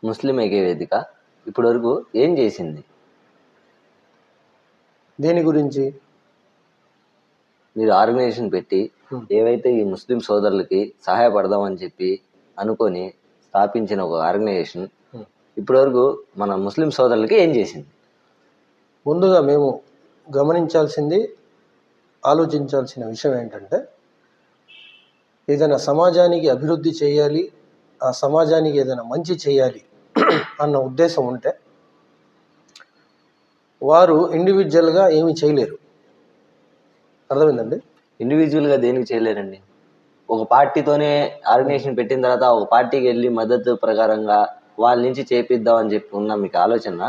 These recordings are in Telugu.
ముస్లిం ఐక్య వేదిక ఇప్పటివరకు ఏం చేసింది? దేని గురించి? మీరు ఆర్గనైజేషన్ పెట్టి ఏవైతే ఈ ముస్లిం సోదరులకి సహాయపడదామని చెప్పి అనుకొని స్థాపించిన ఒక ఆర్గనైజేషన్ ఇప్పటివరకు మన ముస్లిం సోదరులకి ఏం చేసింది? ముందుగా మేము గమనించాల్సింది, ఆలోచించాల్సిన విషయం ఏంటంటే, ఏదైనా సమాజానికి అభివృద్ధి చేయాలి, ఆ సమాజానికి ఏదైనా మంచి చేయాలి అన్న ఉద్దేశం ఉంటే వారు ఇండివిజువల్గా ఏమీ చేయలేరు. అర్థమైందండి? ఇండివిజువల్గా దేనికి చేయలేరండి. ఒక పార్టీతోనే ఆర్గనైజేషన్ పెట్టిన తర్వాత ఒక పార్టీకి వెళ్ళి మద్దతు ప్రకారంగా వాళ్ళ నుంచి చేపిద్దాం అని చెప్పి ఉన్న మీకు ఆలోచన,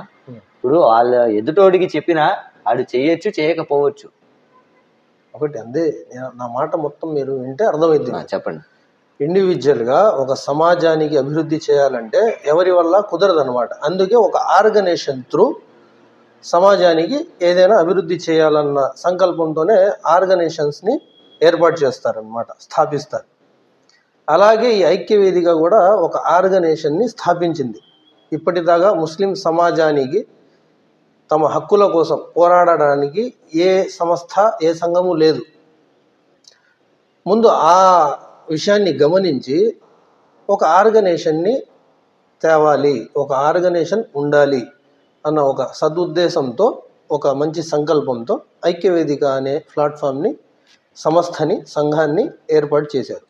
ఇప్పుడు వాళ్ళ ఎదుటోడికి చెప్పినా ఆడు చేయొచ్చు, చేయకపోవచ్చు. ఒకటి అందే, నా మాట మొత్తం మీరు వింటే అర్థమైంది. చెప్పండి. ఇండివిజువల్గా ఒక సమాజానికి అభివృద్ధి చేయాలంటే ఎవరి వల్ల కుదరదనమాట. అందుకే ఒక ఆర్గనైజేషన్ త్రూ సమాజానికి ఏదైనా అభివృద్ధి చేయాలన్న సంకల్పంతోనే ఆర్గనైజేషన్స్ని ఏర్పాటు చేస్తారనమాట, స్థాపిస్తారు. అలాగే ఈ ఐక్యవేదిక కూడా ఒక ఆర్గనైజేషన్ని స్థాపించింది. ఇప్పటిదాకా ముస్లిం సమాజానికి తమ హక్కుల కోసం పోరాడడానికి ఏ సంస్థ, ఏ సంఘము లేదు. ముందు ఆ విషయాన్ని గమనించి ఒక ఆర్గనైజేషన్ని తేవాలి, ఒక ఆర్గనైజేషన్ ఉండాలి అన్న ఒక సదుద్దేశంతో, ఒక మంచి సంకల్పంతో ఐక్యవేదిక అనే ప్లాట్ఫామ్ని, సంస్థని, సంఘాన్ని ఏర్పాటు చేశారు.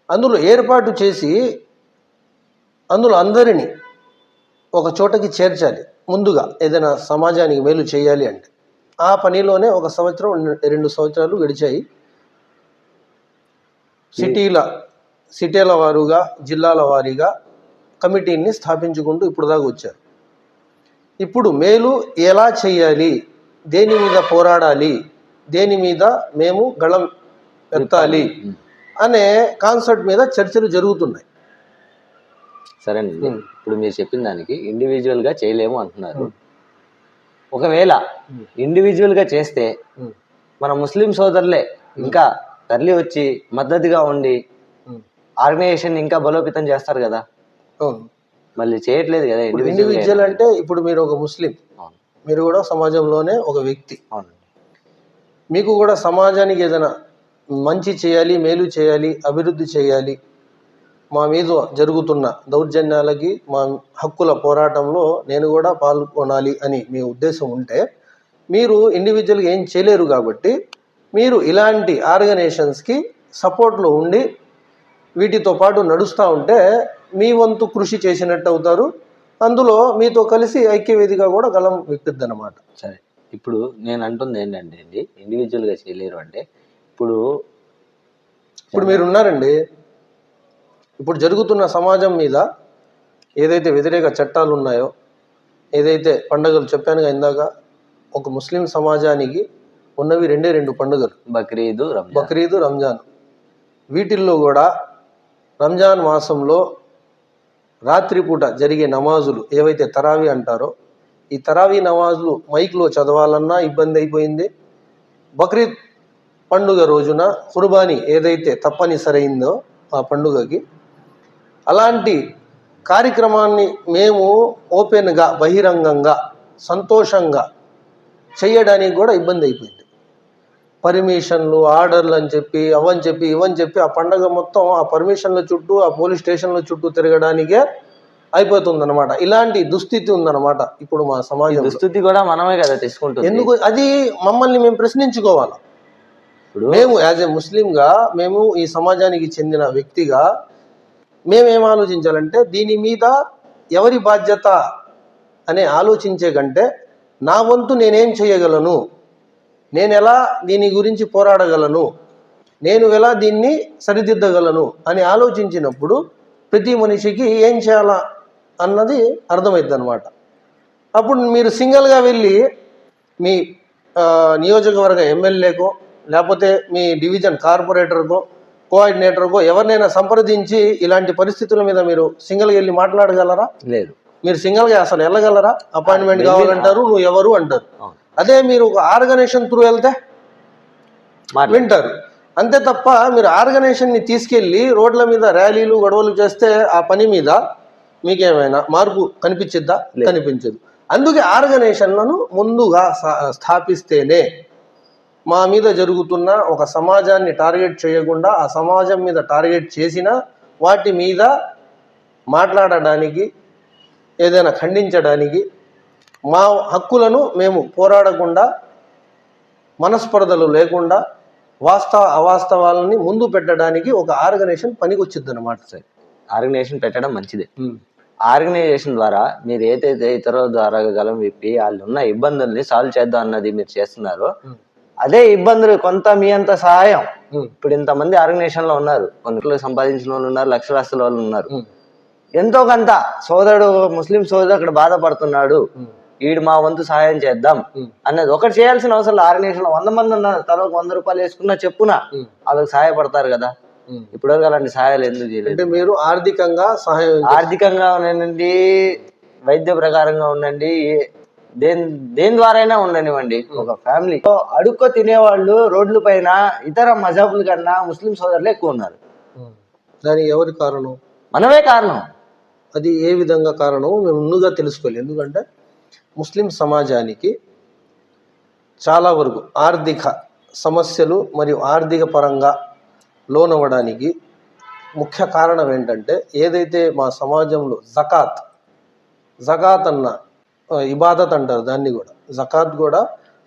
అందులో ఏర్పాటు చేసి అందులో అందరినీ ఒక చోటకి చేర్చాలి. ముందుగా ఏదైనా సమాజానికి మేలు చేయాలి అంటే ఆ పనిలోనే 1 సంవత్సరం 2 సంవత్సరాలు గడిచాయి. సిటీల వారుగా, జిల్లాల వారీగా కమిటీని స్థాపించుకుంటూ ఇప్పుడు దాకా వచ్చారు. ఇప్పుడు మేలు ఎలా చేయాలి, దేని మీద పోరాడాలి, దేని మీద మేము గళం ఎత్తాలి అనే కాన్సెప్ట్ మీద చర్చలు జరుగుతున్నాయి. సరేనండి. ఇప్పుడు మీరు చెప్పిన దానికి ఇండివిజువల్గా చేయలేము అంటున్నారు. ఒకవేళ ఇండివిజువల్గా చేస్తే మన ముస్లిం సోదరులే ఇంకా తరలి వచ్చి మద్దతుగా ఉండి ఆర్గనైజేషన్ ఇంకా బలోపేతం చేస్తారు కదా. మళ్ళీ చేయట్లేదు కదా ఇండివిజువల్ అంటే. ఇప్పుడు మీరు ఒక ముస్లిం, మీరు కూడా సమాజంలోనే ఒక వ్యక్తి. మీకు కూడా సమాజానికి ఏదైనా మంచి చేయాలి, మేలు చేయాలి, అభివృద్ధి చేయాలి, మా మీద జరుగుతున్న దౌర్జన్యాలకి, మా హక్కుల పోరాటంలో నేను కూడా పాల్గొనాలి అని మీ ఉద్దేశం ఉంటే మీరు ఇండివిజువల్గా ఏం చేయలేరు. కాబట్టి మీరు ఇలాంటి ఆర్గనైజేషన్స్కి సపోర్ట్లో ఉండి వీటితో పాటు నడుస్తూ ఉంటే మీ వంతు కృషి చేసినట్టు అవుతారు. అందులో మీతో కలిసి ఐక్యవేదిక కూడా గలం విప్పుద్ది అన్నమాట. సరే, ఇప్పుడు నేను అంటుంది ఏంటంటే అండి, ఇండివిజువల్గా చేయలేరు అంటే ఇప్పుడు మీరు ఉన్నారండి. ఇప్పుడు జరుగుతున్న సమాజం మీద ఏదైతే వ్యతిరేక చట్టాలు ఉన్నాయో, ఏదైతే పండుగలు చెప్పానుగా ఇందాక, ఒక ముస్లిం సమాజానికి ఉన్నవి 2 పండుగలు, బక్రీదు, రంజాన్. వీటిల్లో కూడా రంజాన్ మాసంలో రాత్రిపూట జరిగే నమాజులు ఏవైతే తరావీ అంటారో, ఈ తరావీ నమాజులు మైక్లో చదవాలన్నా ఇబ్బంది అయిపోయింది. బక్రీద్ పండుగ రోజున కుర్బానీ ఏదైతే తప్పనిసరైందో ఆ పండుగకి, అలాంటి కార్యక్రమాన్ని మేము ఓపెన్గా, బహిరంగంగా, సంతోషంగా చేయడానికి కూడా ఇబ్బంది అయిపోయింది. పర్మిషన్లు, ఆర్డర్లు అని చెప్పి, అవని చెప్పి, ఇవని చెప్పి ఆ పండగ మొత్తం ఆ పర్మిషన్ల చుట్టూ, ఆ పోలీస్ స్టేషన్ల చుట్టూ తిరగడానికే అయిపోతుందన్నమాట. ఇలాంటి దుస్థితి ఉందన్నమాట ఇప్పుడు మా సమాజం. దుస్థితి కూడా మనమే కదా తీసుకుంటాం. ఎందుకు అది మమ్మల్ని మేము ప్రశ్నించుకోవాలి. మేము యాజ్ ఏ ముస్లింగా, మేము ఈ సమాజానికి చెందిన వ్యక్తిగా మేమేం ఆలోచించాలంటే, దీని మీద ఎవరి బాధ్యత అనే ఆలోచించే కంటే నా వంతు నేనేం చేయగలను, నేను ఎలా దీని గురించి పోరాడగలను, నేను ఎలా దీన్ని సరిదిద్దగలను అని ఆలోచించినప్పుడు ప్రతి మనిషికి ఏం చేయాలా అన్నది అర్థమవుతుంది అన్నమాట. అప్పుడు మీరు సింగిల్గా వెళ్ళి మీ నియోజకవర్గ ఎమ్మెల్యేకో, లేకపోతే మీ డివిజన్ కార్పొరేటర్కో, కోఆర్డినేటర్కో ఎవరినైనా సంప్రదించి ఇలాంటి పరిస్థితుల మీద మీరు సింగిల్గా వెళ్ళి మాట్లాడగలరా? లేదు. మీరు సింగిల్గా అసలు వెళ్ళగలరా? అపాయింట్మెంట్ కావాలంటారు, నువ్వు ఎవరు అంటారు. అదే మీరు ఒక ఆర్గనైజేషన్ త్రూ వెళ్తే వింటారు. అంతే తప్ప మీరు ఆర్గనైజేషన్ని తీసుకెళ్ళి రోడ్ల మీద ర్యాలీలు, గొడవలు చేస్తే ఆ పని మీద మీకేమైనా మార్పు కనిపించిద్దా? కనిపించదు. అందుకే ఆర్గనైజేషన్లను ముందుగా స్థాపిస్తేనే మా మీద జరుగుతున్న ఒక సమాజాన్ని టార్గెట్ చేయకుండా ఆ సమాజం మీద టార్గెట్ చేసిన వాటి మీద మాట్లాడడానికి, ఏదైనా ఖండించడానికి, మా హక్కులను మేము పోరాడకుండా, మనస్పర్ధలు లేకుండా అవాస్తవాలని ముందు పెట్టడానికి ఒక ఆర్గనైజేషన్ పనికొచ్చిద్ది అనమాట. సార్, ఆర్గనైజేషన్ పెట్టడం మంచిదే. ఆర్గనైజేషన్ ద్వారా మీరు ఏదైతే ఇతరుల ద్వారా గలం విప్పి వాళ్ళు ఉన్న ఇబ్బందుల్ని సాల్వ్ చేద్దాం అన్నది మీరు చేస్తున్నారో, అదే ఇబ్బందులు కొంత మీ అంత సహాయం. ఇప్పుడు ఇంతమంది ఆర్గనైజేషన్ లో ఉన్నారు, కొన్ని సంపాదించిన వాళ్ళు ఉన్నారు, లక్షల ఆస్తుల వాళ్ళు ఉన్నారు. ఎంతో కొంత సోదరుడు, ముస్లిం సోదరుడు అక్కడ బాధపడుతున్నాడు, వీడు మా వంతు సహాయం చేద్దాం అన్నది ఒకటి చేయాల్సిన అవసరం. ఆర్గనైజేషన్ లో 100 మంది ఉన్నారు, తలకు 100 రూపాయలు వేసుకున్నా చెప్పునా వాళ్ళకి సహాయపడతారు కదా. ఇప్పుడు అలాంటి సహాయాలు ఎందుకు చేయలేదు? మీరు ఆర్థికంగా సహాయం, ఆర్థికంగా ఉండండి, వైద్య ప్రకారంగా ఉండండి, దేని ద్వారా అయినా ఉండనివ్వండి. ఒక ఫ్యామిలీ అడుక్కో తినేవాళ్ళు రోడ్ల పైన ఇతర మజహబుల కన్నా ముస్లిం సోదరులు ఎక్కువ ఉన్నారు. దానికి ఎవరి కారణం? మనమే కారణం. అది ఏ విధంగా కారణం మేము ముందుగా తెలుసుకోవాలి. ఎందుకంటే ముస్లిం సమాజానికి చాలా వరకు ఆర్థిక సమస్యలు మరియు ఆర్థిక పరంగా లోనవ్వడానికి ముఖ్య కారణం ఏంటంటే, ఏదైతే మా సమాజంలో జకాత్ అన్న ఇబాదత్ అంటారు దాన్ని కూడా. జకాత్ కూడా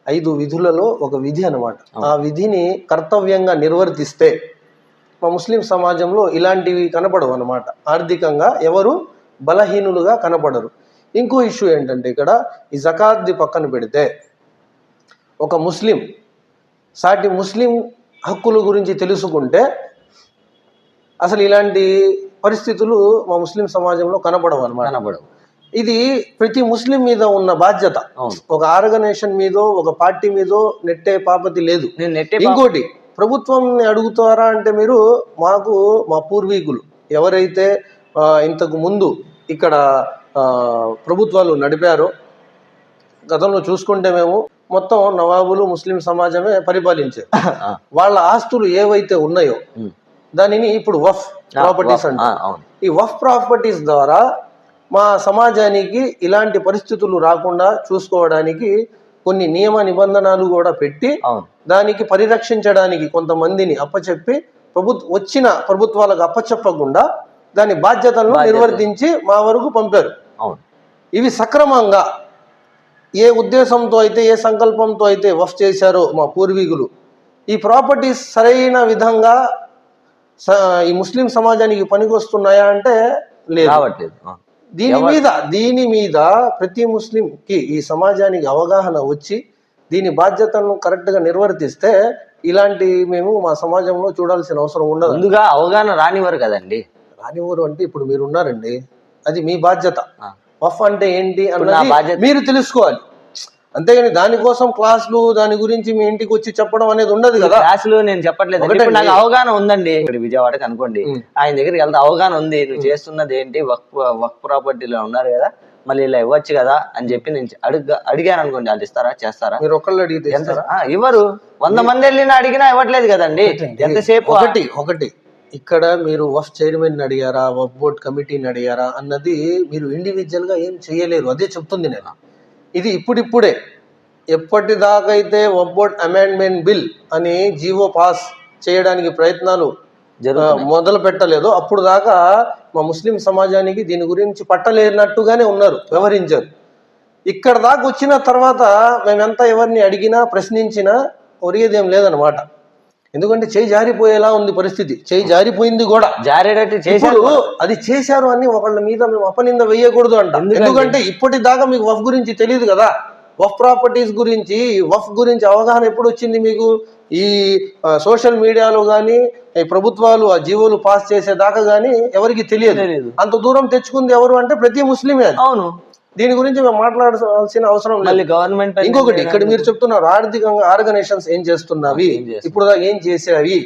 5 విధులలో ఒక విధి అన్నమాట. ఆ విధిని కర్తవ్యంగా నిర్వర్తిస్తే మా ముస్లిం సమాజంలో ఇలాంటివి కనపడవు అన్నమాట. ఆర్థికంగా ఎవరు బలహీనులుగా కనపడరు. ఇంకో ఇష్యూ ఏంటంటే, ఇక్కడ ఈ జకాత్ది పక్కన పెడితే ఒక ముస్లిం సాటి ముస్లిం హక్కుల గురించి తెలుసుకుంటే అసలు ఇలాంటి పరిస్థితులు మా ముస్లిం సమాజంలో కనపడవు అన్నమాట. ఇది ప్రతి ముస్లిం మీద ఉన్న బాధ్యత. ఒక ఆర్గనైజేషన్ మీదో ఒక పార్టీ మీదో నెట్టే పాపతి లేదు. ఇంకోటి, ప్రభుత్వంని అడుగుతారా అంటే, మీరు మాకు మా పూర్వీకులు ఎవరైతే ఇంతకు ముందు ఇక్కడ ప్రభుత్వాలు నడిపారో, గతంలో చూసుకుంటే మేము మొత్తం నవాబులు ముస్లిం సమాజమే పరిపాలించారు. వాళ్ళ ఆస్తులు ఏవైతే ఉన్నాయో దానిని ఇప్పుడు వఫ్ ప్రాపర్టీస్ అంటారు. ఈ వఫ్ ప్రాపర్టీస్ ద్వారా మా సమాజానికి ఇలాంటి పరిస్థితులు రాకుండా చూసుకోవడానికి కొన్ని నియమ నిబంధనలు కూడా పెట్టి దానికి పరిరక్షించడానికి కొంతమందిని అప్పచెప్పి వచ్చిన ప్రభుత్వాలకు అప్పచెప్పకుండా దాని బాధ్యతలను నిర్వర్తించి మా వరకు పంపారు. ఇవి సక్రమంగా ఏ ఉద్దేశంతో అయితే, ఏ సంకల్పంతో అయితే వఫ్ చేశారో మా పూర్వీకులు, ఈ ప్రాపర్టీస్ సరైన విధంగా ఈ ముస్లిం సమాజానికి పనికొస్తున్నాయా అంటే లేదు. దీని మీద ప్రతి ముస్లింకి, ఈ సమాజానికి అవగాహన వచ్చి దీని బాధ్యతలను కరెక్ట్ గా నిర్వర్తిస్తే ఇలాంటి మేము మా సమాజంలో చూడాల్సిన అవసరం ఉండదు. ముందుగా అవగాహన రానివారు కదండి. రానివారు అంటే ఇప్పుడు మీరు ఉన్నారండి, అది మీ బాధ్యత. వఫ్ అంటే ఏంటి అన్నది మీరు తెలుసుకోవాలి. అంతేగాని దానికోసం క్లాసులు దాని గురించి మీ ఇంటికి వచ్చి చెప్పడం అనేది ఉండదు కదా. క్లాసులు నేను చెప్పట్లేదు, నాకు అవగాహన ఉందండి. ఇక్కడ విజయవాడకి అనుకోండి, ఆయన దగ్గరికి వెళ్తే అవగాహన ఉంది, నువ్వు చేస్తున్నది ఏంటి, వక్ ప్రాపర్టీలో ఉన్నారు కదా, మళ్ళీ ఇలా ఇవ్వచ్చు కదా అని చెప్పి నేను అడిగాను అనుకోండి, వాళ్ళు ఇస్తారా, చేస్తారా? మీరు ఒకళ్ళు అడిగితే ఇవ్వరు. 100 మంది వెళ్ళినా అడిగినా ఇవ్వట్లేదు కదండి. ఎంతసేపు ఒకటి ఇక్కడ మీరు వఫ్ చైర్మన్ అడిగారా, వఫ్ బోర్డ్ కమిటీని అడిగారా అన్నది మీరు ఇండివిజువల్ గా ఏం చేయలేరు. అదే చెప్తుంది నేను. ఇది ఇప్పుడిప్పుడే, ఎప్పటిదాకైతే వఫ్ బోర్డ్ అమెండ్మెంట్ బిల్ అని జీవో పాస్ చేయడానికి ప్రయత్నాలు మొదలు పెట్టలేదో అప్పుడు దాకా మా ముస్లిం సమాజానికి దీని గురించి పట్టలేనట్టుగానే ఉన్నారు, వ్యవహరించారు. ఇక్కడ దాకా వచ్చిన తర్వాత మేమెంత ఎవరిని అడిగినా ప్రశ్నించినా ఒరిగేదేం లేదనమాట. ఎందుకంటే చేయి జారిపోయేలా ఉంది పరిస్థితి. చేయి జారిపోయింది కూడా, జారేటట్టు చేశారు. అది చేశారు అని ఒకళ్ళ మీద మేము అపనింద వేయకూడదు అంట. ఎందుకంటే ఇప్పటిదాకా మీకు వఫ్ గురించి తెలియదు కదా. వఫ్ ప్రాపర్టీస్ గురించి, వఫ్ గురించి అవగాహన ఎప్పుడు వచ్చింది మీకు? ఈ సోషల్ మీడియాలో కానీ ఈ ప్రభుత్వాలు ఆ జీవోలు పాస్ చేసేదాకా కానీ ఎవరికి తెలియదు. అంత దూరం తెచ్చుకుంది ఎవరు అంటే ప్రతి ముస్లిమే. అవును, దీని గురించి మేము మాట్లాడాల్సిన అవసరం లేదు. గవర్నమెంట్ ఇంకొకటి, ఇక్కడ మీరు చెప్తున్నారు ఆర్థికంగా ఆర్గనైజేషన్స్ ఏం చేస్తున్నవి, ఇప్పుడు ఏం చేసేవి.